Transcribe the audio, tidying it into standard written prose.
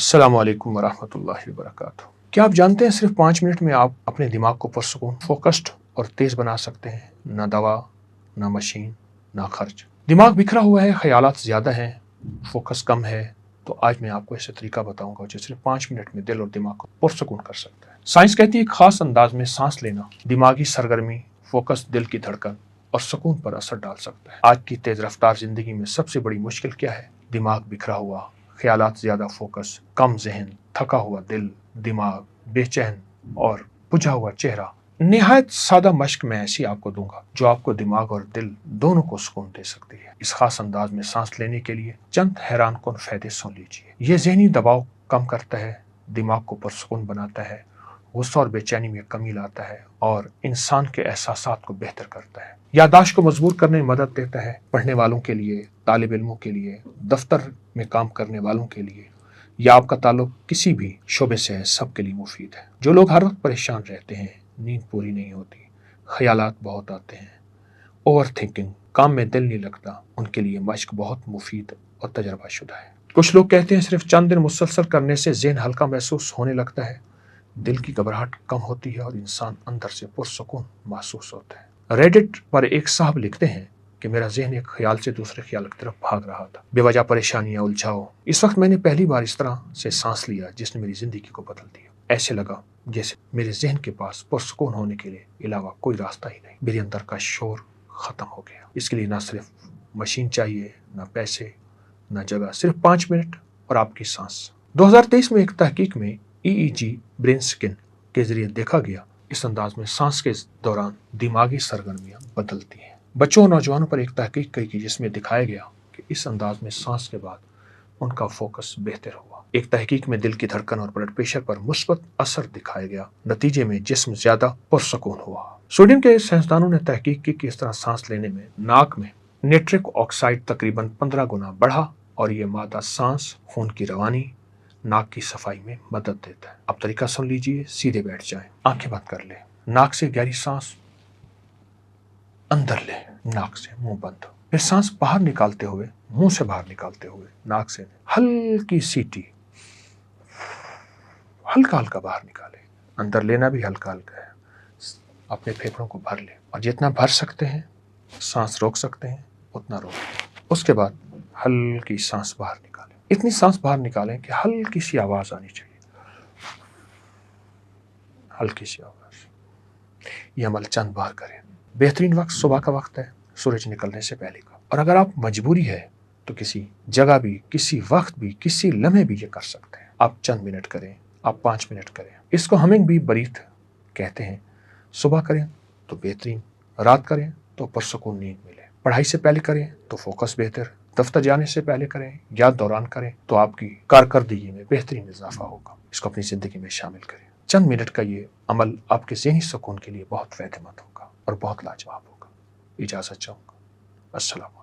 अस्सलाम वालेकुम वरहमतुल्लाहि वबरकातुहू। क्या आप जानते हैं सिर्फ 5 मिनट में आप अपने दिमाग को पुरसुकून, फोकस्ड और तेज बना सकते हैं? ना दवा, ना मशीन, ना खर्च। दिमाग बिखरा हुआ है, ख्यालात ज़्यादा हैं, फोकस कम है, तो आज मैं आपको ऐसा तरीका बताऊंगा जो सिर्फ 5 मिनट में दिल और दिमाग को पुरसुकून कर सकता है। साइंस कहती है खास अंदाज में सांस लेना दिमागी सरगर्मी, फोकस, दिल की धड़कन और सुकून पर असर डाल सकता है। आज की तेज रफ्तार जिंदगी में सबसे बड़ी मुश्किल क्या है? दिमाग बिखरा हुआ, ख्यालात ज़्यादा, फोकस कम, जहन थका हुआ, दिल दिमाग बेचैन और बुझा हुआ चेहरा। निहायत सादा मश्क मैं ऐसी आपको दूंगा जो आपको दिमाग और दिल दोनों को सुकून दे सकती है। इस खास अंदाज में सांस लेने के लिए चंद हैरान कुन फायदे सुन लीजिए। यह ज़हनी दबाव कम करता है, दिमाग को पुरसुकून बनाता है, गुस्सा और बेचैनी में कमी लाता है और इंसान के एहसासात को बेहतर करता है। याददाश्त को मजबूत करने में मदद देता है। पढ़ने वालों के लिए, तालिब इल्मों के लिए, दफ्तर में काम करने वालों के लिए या आपका ताल्लुक किसी भी शोबे से है, सबके लिए मुफीद है। जो लोग हर वक्त परेशान रहते हैं, नींद पूरी नहीं होती, ख्यालात बहुत आते हैं, ओवर थिंकिंग, काम में दिल नहीं लगता, उनके लिए मश्क बहुत मुफीद और तजर्बाशुदा है। कुछ लोग कहते हैं सिर्फ चंद दिन मुसलसल करने से ज़हन हल्का महसूस होने लगता है, दिल की घबराहट कम होती है और इंसान अंदर से पुरसुकून महसूस होता है। रेडिट पर एक साहब लिखते हैं कि मेरा ज़हन एक ख्याल से दूसरे ख्याल की तरफ भाग रहा था, बेवजह परेशानियां, उलझाव। इस वक्त मैंने पहली बार इस तरह से सांस लिया जिसने मेरी जिंदगी को बदल दिया। ऐसे लगा जैसे मेरे जहन के पास पुरसुकून होने के लिए अलावा कोई रास्ता ही नहीं। मेरे अंदर का शोर खत्म हो गया। इसके लिए ना सिर्फ मशीन चाहिए, ना पैसे, ना जगह, सिर्फ 5 मिनट और आपकी सांस। 2023 में एक तहकीक में EEG ब्रेन स्कैन के जरिए देखा गया इस अंदाज में सांस के दौरान दिमागी सरगर्मियां बदलती हैं। बच्चों और नौजवानों पर एक तहकीक की जिसमें दिखाया गया कि इस अंदाज में सांस के बाद उनका फोकस बेहतर हुआ। एक तहकीक में दिल की धड़कन और ब्लड प्रेशर पर मुस्बत असर दिखाया गया। नतीजे में जिस्म ज्यादा पुरसुकून हुआ। स्वीडन के साइंसदानों ने तहकीक की कि इस तरह सांस लेने में नाक में नाइट्रिक ऑक्साइड तकरीबन 15 गुना बढ़ा और ये मादा सांस, खून की रवानी, नाक की सफाई में मदद देता है। अब तरीका सुन लीजिए, सीधे बैठ जाएं, आंखें बंद कर ले, नाक से गहरी सांस अंदर ले, नाक से मुंह बंद, फिर सांस बाहर निकालते हुए मुंह से बाहर निकालते हुए नाक से हल्की सीटी, हल्का हल्का बाहर निकाले। अंदर लेना भी हल्का हल्का है। अपने फेफड़ों को भर ले और जितना भर सकते हैं, सांस रोक सकते हैं उतना रोक। उसके बाद हल्की सांस बाहर निकालें। इतनी सांस बाहर निकालें कि हल्की सी आवाज आनी चाहिए, हल्की सी आवाज। ये अमल चंद बार करें। बेहतरीन वक्त सुबह का वक्त है, सूरज निकलने से पहले का। और अगर आप मजबूरी है तो किसी जगह भी, किसी वक्त भी, किसी लम्हे भी ये कर सकते हैं। आप चंद मिनट करें, आप 5 मिनट करें। इसको हमिंग भी बरीथ कहते हैं। सुबह करें तो बेहतरीन, रात करें तो पुरसुकून नींद मिले, पढ़ाई से पहले करें तो फोकस बेहतर, दफ्तर जाने से पहले करें या दौरान करें तो आपकी कारकर्दगी में बेहतरीन इजाफा होगा। इसको अपनी जिंदगी में शामिल करें। चंद मिनट का ये अमल आपके ज़हनी सुकून के लिए बहुत फायदेमंद होगा और बहुत लाजवाब होगा। इजाज़त चाहूँगा। अस्सलाम।